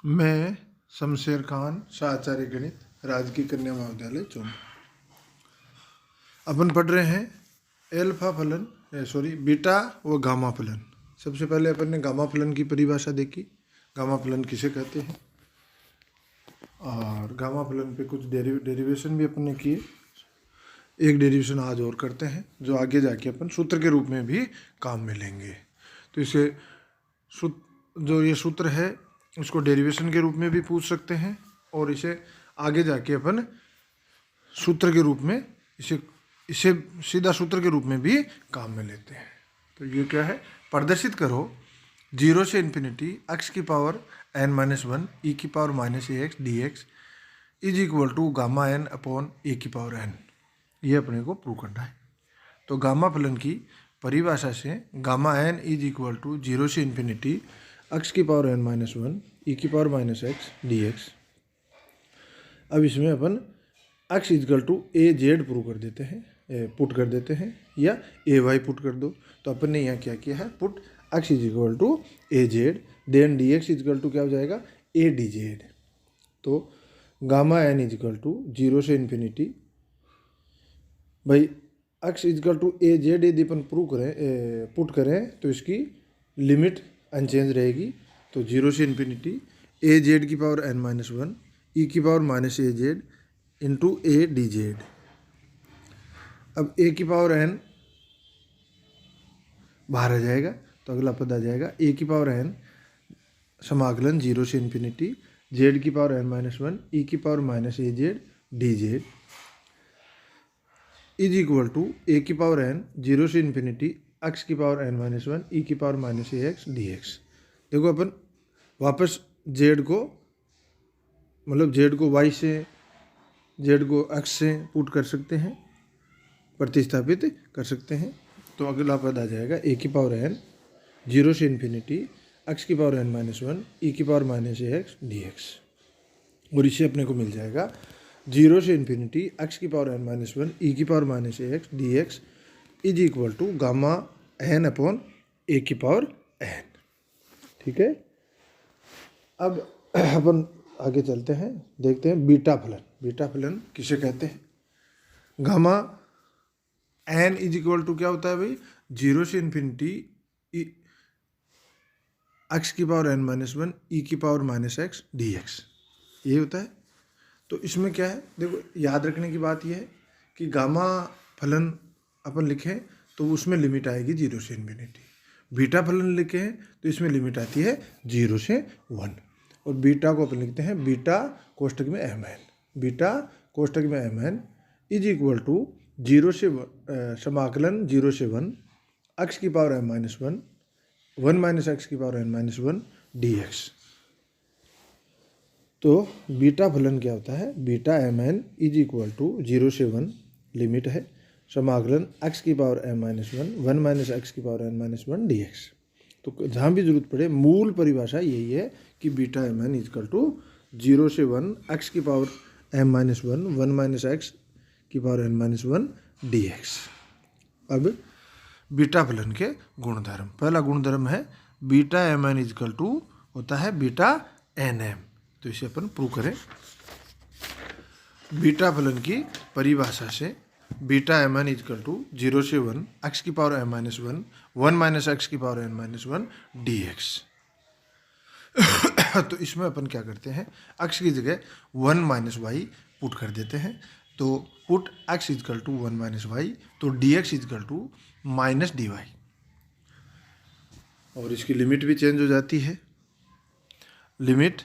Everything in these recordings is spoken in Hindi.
मैं शमशेर खान, शाहचार्य गणित, राजकीय कन्या महाविद्यालय चौन। अपन पढ़ रहे हैं एल्फा फलन, बीटा व गामा फलन। सबसे पहले अपन ने गामा फलन की परिभाषा देखी, गामा फलन किसे कहते हैं, और गामा फलन पे कुछ डेरिवेशन भी अपन ने किए। एक डेरिवेशन आज और करते हैं जो आगे जाके अपन सूत्र के रूप में भी काम में लेंगे। तो इसे जो ये सूत्र है उसको डेरिवेशन के रूप में भी पूछ सकते हैं, और इसे आगे जाके अपन सूत्र के रूप में इसे सीधा सूत्र के रूप में भी काम में लेते हैं। तो ये क्या है, प्रदर्शित करो 0 से इन्फिनिटी x की पावर n-1 e की power -ax dx is equal to gamma n upon a की पावर n। ये अपने को प्रूव करना है। तो गामा फलन की परिभाषा से gamma n is equal to 0 से इन्फिनिटी x की पावर n-1 e की पावर -x dx। अब इसमें अपन x is equal to a z prove कर देते हैं, पुट कर देते हैं, या ए वाई पुट कर दो। तो अपन ने यहाँ क्या किया है, put x is equal to a z, then d x is equal to क्या हो जाएगा, ए डी जेड। तो गामा n इजकल टू 0 से इन्फिनिटी, भाई x is equal to a z यदि अपन प्रूव करें, पुट करें तो इसकी लिमिट अनचेंज रहेगी। तो 0 से इन्फिनिटी ए जेड की पावर n-1 ई की power -a Z into A d Z. अब ए की पावर n बाहर आ जाएगा तो अगला पद आ जाएगा ए की पावर n समाकलन 0 से इन्फिनिटी जेड की पावर n-1 ई की power -a z d z is equal to a की पावर n 0 से इन्फिनिटी x की पावर n-1 ई की पावर -ax dx। देखो अपन वापस z को, मतलब z को y से, z को x से पुट कर सकते हैं, प्रतिस्थापित कर सकते हैं। तो अगला पद आ जाएगा ए की पावर n 0 से इन्फिनिटी x की पावर n-1 ई की पावर -ax dx। और इसे अपने को मिल जाएगा 0 से इन्फिनिटी x की पावर n-1 ई की power -ax dx is equal to gamma n upon a की पावर n। ठीक है, अब अपन आगे चलते हैं, देखते हैं बीटा फलन। बीटा फलन किसे कहते हैं, gamma n is equal to क्या होता है भाई, 0 से इन्फिनिटी x की पावर n-1 ई की पावर -x dx, ये होता है। तो इसमें क्या है, देखो याद रखने की बात यह है कि गामा फलन अपन लिखें तो उसमें लिमिट आएगी 0 से इन्फिनिटी। बीटा फलन लिखें तो इसमें लिमिट आती है 0 से 1। और बीटा को अपन लिखते हैं बीटा कोष्टक में mn, बीटा कोष्टक में mn इज इक्वल टू 0 से समाकलन 0 से 1 x की पावर n-1 1 - x की पावर n-1 dx। तो बीटा फलन क्या होता है, beta mn is equal to 0 से 1 लिमिट है, समाकलन x की पावर n-1 1 - x की पावर n-1 dx। तो जहाँ भी जरूरत पड़े मूल परिभाषा यही है कि बीटा mn इजकल टू 0 से 1 x की पावर m-1 1 - x की पावर n-1 dx। अब बीटा फलन के गुणधर्म, पहला गुणधर्म है बीटा mn इजकल टू होता है बीटा nm। तो इसे अपन प्रूव करें। बीटा फलन की परिभाषा से बीटा mn इजकल टू 0 से 1 x की पावर m-1 1 - x की पावर n-1 dx। तो इसमें अपन क्या करते हैं, x की जगह 1 - y पुट कर देते हैं। तो put x is equal to 1 - y, तो dx इजकल टू -dy, और इसकी लिमिट भी चेंज हो जाती है। लिमिट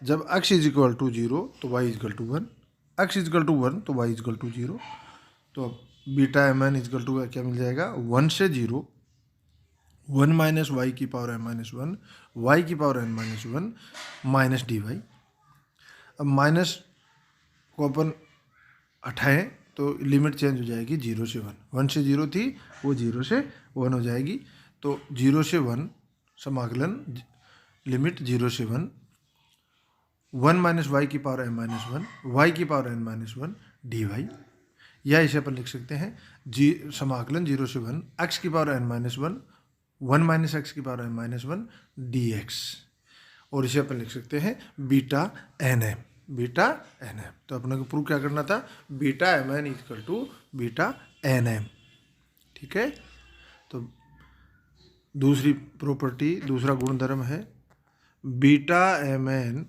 जब x इज इक्वल टू 0 तो y is equal to 1, x is equal to 1 तो y इजकल टू 0। तो अब बीटा mn इजकल टू क्या मिल जाएगा, 1 से 0 1 - y की पावर m-1 y की पावर n-1 -dy। अब माइनस को अपन हटाएं तो लिमिट चेंज हो जाएगी 0 से 1, 1 से 0 थी वो 0 से 1 हो जाएगी। तो 0 से 1 समाकलन लिमिट 0 से 1 1 - y की पावर m-1 y की पावर n-1 dy, या इसे अपन लिख सकते हैं समाकलन 0 से 1 x की पावर n-1 1 - x की पावर n-1 dx। और इसे अपन लिख सकते हैं beta n m, beta n m. तो अपने को प्रूव क्या करना था, beta m n equal to beta n m. ठीक है, तो दूसरी प्रॉपर्टी, दूसरा गुणधर्म है beta m n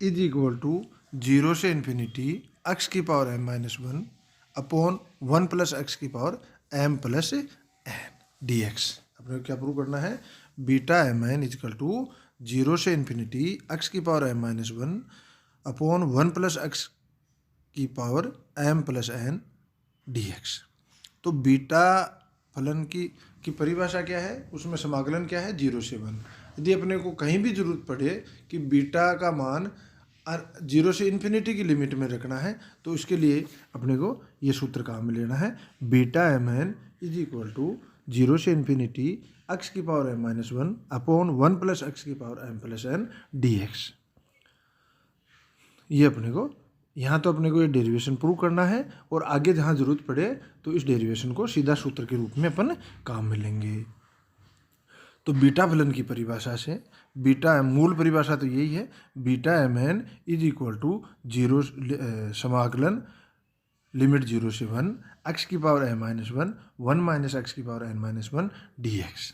is equal to 0 से इन्फिनिटी एक्स की power m minus 1 upon 1 plus x की power m plus n d x. अपने को क्या प्रूव करना है, beta m n is equal to 0 से इन्फिनिटी एक्स की power m minus 1 upon 1 plus x की power m plus n d x. तो बीटा फलन की परिभाषा क्या है, उसमें समाकलन क्या है, 0 से 1। यदि अपने को कहीं भी जरूरत पड़े कि बीटा का मान 0 से इन्फिनिटी की लिमिट में रखना है, तो इसके लिए अपने को ये सूत्र काम में लेना है, beta m n is equal to 0 से इन्फिनिटी एक्स की power m minus 1 upon 1 plus x की power m plus n d x. ये अपने को यहाँ तो अपने को ये डेरिवेशन प्रूव करना है, और आगे जहाँ जरूरत पड़े तो इस डेरिवेशन को सीधा सूत्र के रूप में अपन काम में लेंगे। तो बीटा फलन की परिभाषा से बीटा मूल परिभाषा तो यही है, beta m n is equal to 0 समाकलन लिमिट 0 से 1 एक्स की power m minus 1 1 minus x की power n minus 1 d x.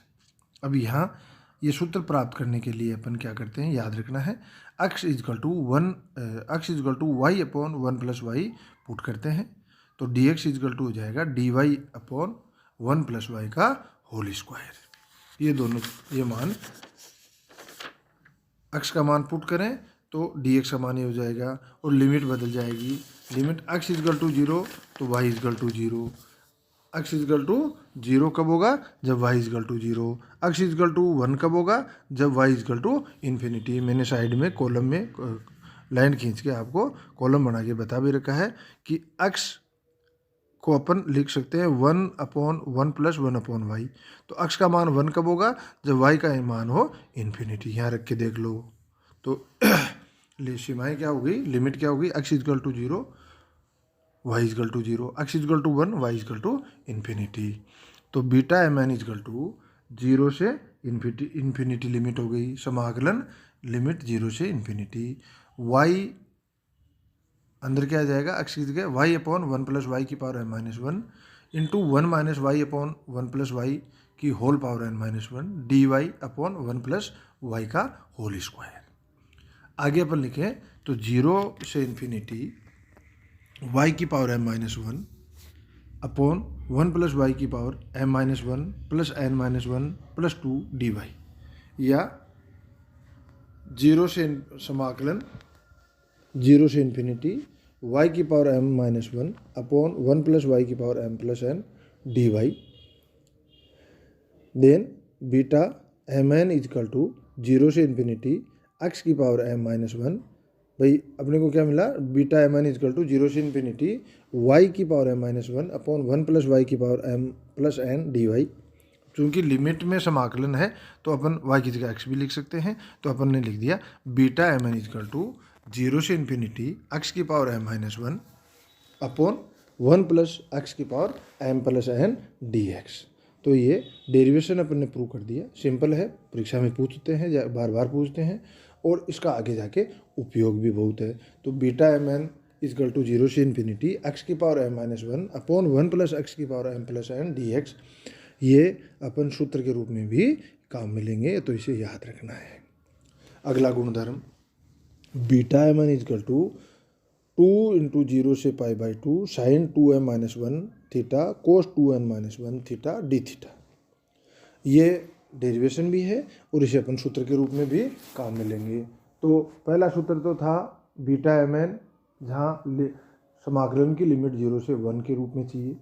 अब यहाँ ये सूत्र प्राप्त करने के लिए अपन क्या करते हैं, याद रखना है, x is equal to y upon 1 plus y put करते हैं, तो डी एक्स इजकल टू हो जाएगा d y upon 1 plus y का होल स्क्वायर। ये दोनों ये मान एक्स का मान पुट करें तो डी एक्स का मान ये हो जाएगा, और लिमिट बदल जाएगी, लिमिट एक्स इजकल टू 0 तो y is equal to 0। X is equal to 0 कब होगा, जब y is equal to 0। X is equal to 1 कब होगा, जब वाई इजकल टू इन्फिनिटी। मैंने साइड में कॉलम में लाइन खींच के आपको कॉलम बना के बता भी रखा है कि एक्स को अपन लिख सकते हैं 1 अपॉन 1 प्लस 1 अपॉन वाई। तो एक्स का मान 1 कब होगा, जब वाई का मान हो इन्फिनिटी। यहाँ रख के देख लो, तो सीमाएँ क्या हो गई, लिमिट क्या होगी, x is equal to 0 y is equal to 0, x is equal to 1 y is equal to infinity. तो beta m n is equal to 0 से इन्फिनिटी लिमिट हो गई, समाकलन लिमिट 0 से इन्फिनिटी, वाई अंदर क्या आ जाएगा, एक्स की जगह वाई अपॉन 1 प्लस वाई की power m minus 1 into 1 minus y upon 1 plus y की whole power n minus 1 d y upon 1 plus y का होल स्क्वायर। आगे अपन लिखें तो 0 से इन्फिनिटी y की power m minus 1 upon 1 plus y की power m minus 1 plus n minus 1 plus 2 d y, या 0 से समाकलन 0 से इन्फिनिटी y की power m minus 1 upon 1 plus y की power m plus n d y. Then beta m n is equal to 0 से इन्फिनिटी x की पावर m माइनस 1, भाई अपने को क्या मिला, beta m n is equal to 0 से इन्फिनिटी वाई की power m minus 1 upon 1 plus y की power m plus n d y. चूँकि लिमिट में समाकलन है तो अपन वाई की जगह एक्स भी लिख सकते हैं, तो अपन ने लिख दिया beta m n is equal to 0 से इन्फिनिटी एक्स की power m minus 1 upon 1 plus x की power m plus n d x. तो ये डेरिवेशन अपन ने प्रूव कर दिया, सिंपल है, परीक्षा में पूछते हैं या बार बार पूछते हैं, और इसका आगे जाके उपयोग भी बहुत है। तो beta m n is equal to 0 से इन्फिनिटी एक्स की power m minus 1 upon 1 plus x की power m plus n d x, ये अपन सूत्र के रूप में भी काम में लेंगे, तो इसे याद रखना है। अगला गुणधर्म beta m n is equal to 2 into 0 से pi by 2 sine 2m minus 1 theta cos 2n minus 1 theta d theta. ये डेरिवेशन भी है और इसे अपन सूत्र के रूप में भी काम में लेंगे। तो पहला सूत्र तो था बीटा एम एन, जहाँ समाकलन की लिमिट 0 से 1 के रूप में चाहिए,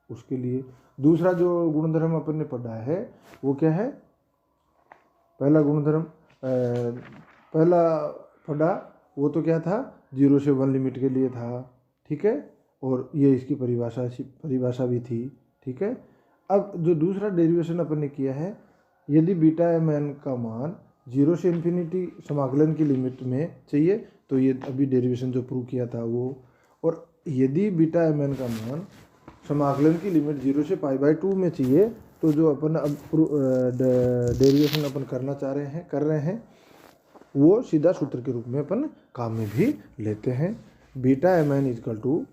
उसके लिए। दूसरा जो गुणधर्म अपन ने पढ़ा है वो क्या है, पहला गुणधर्म पहला पढ़ा वो तो क्या था, 0 से 1 लिमिट के लिए था, ठीक है, और ये इसकी परिभाषा भी थी, ठीक है। अब जो दूसरा डेरिवेशन अपन ने किया है, यदि बीटा एम एन का मान 0 से इन्फिनिटी समाकलन की लिमिट में चाहिए, तो ये अभी डेरिवेशन जो प्रूव किया था वो, और यदि बीटा एम एन का मान समाकलन की लिमिट 0 से पाई बाई 2 में चाहिए, तो जो अपन अब डेरिवेशन अपन करना चाह रहे हैं, कर रहे हैं, वो सीधा सूत्र के रूप में अपन काम में भी लेते हैं। Beta m n is equal to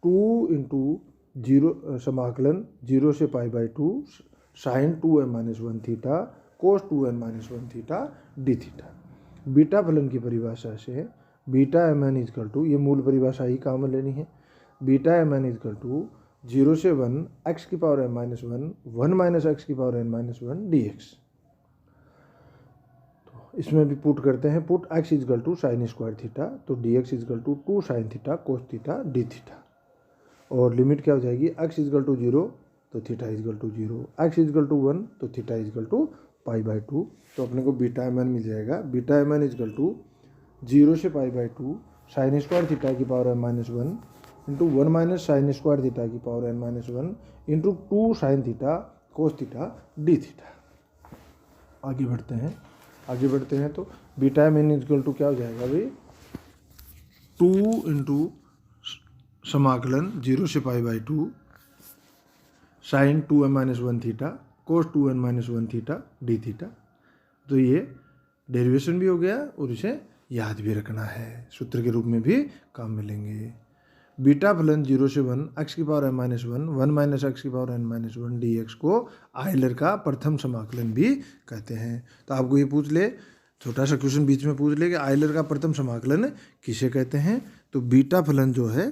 2 into zero समाकलन 0 से π/2 sine 2m-1 theta cos 2n-1 theta d theta. Beta फलन की परिभाषा से beta m n is equal to, ये मूल परिभाषा ही काम में लेनी है, beta m n is equal to 0 से 1 x⁻n-1 1 - x⁻n-1 dx। तो इसमें भी पुट करते हैं, put x is equal to sine square theta, तो dx is equal to 2 sine theta cos theta d theta. और लिमिट क्या हो जाएगी, x इजकल टू 0 तो theta is equal to 0, x is equal to 1 तो थीटा इजकल टू π/2। तो अपने को बीटा एम एन मिल जाएगा, beta m n is equal to 0 से π/2 साइन स्क्वायर थीटा की power n-1 into 1 - sine square theta की power n-1 into 2 sine theta cos theta d theta. आगे बढ़ते हैं तो beta m n is equal to क्या हो जाएगा भाई, 2 इंटू समाकलन 0 से π/2 sine 2m-1 theta cos 2n-1 theta d theta. तो ये डेरिवेशन भी हो गया और इसे याद भी रखना है, सूत्र के रूप में भी काम में लेंगे। बीटा फलन 0 से 1 x⁻n-1 1 - x⁻n-1 dx को आयलर का प्रथम समाकलन भी कहते हैं। तो आपको ये पूछ ले, छोटा सा क्वेश्चन बीच में पूछ ले कि आयलर का प्रथम समाकलन किसे कहते हैं, तो बीटा फलन जो है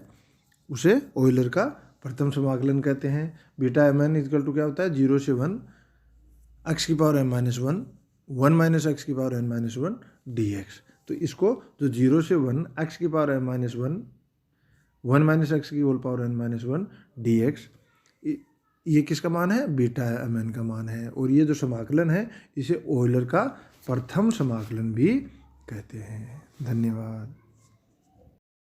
उसे ऑयलर का प्रथम समाकलन कहते हैं। Beta m n is equal to क्या होता है, 0 से 1 x⁻n-1 1 - x⁻n-1 dx। तो इसको जो 0 से 1 x⁻n-1 1 - x⁻n-1 dx, ये किसका मान है, बीटा एम एन का मान है। और ये जो समाकलन है इसे ऑयलर का प्रथम समाकलन भी कहते हैं। धन्यवाद।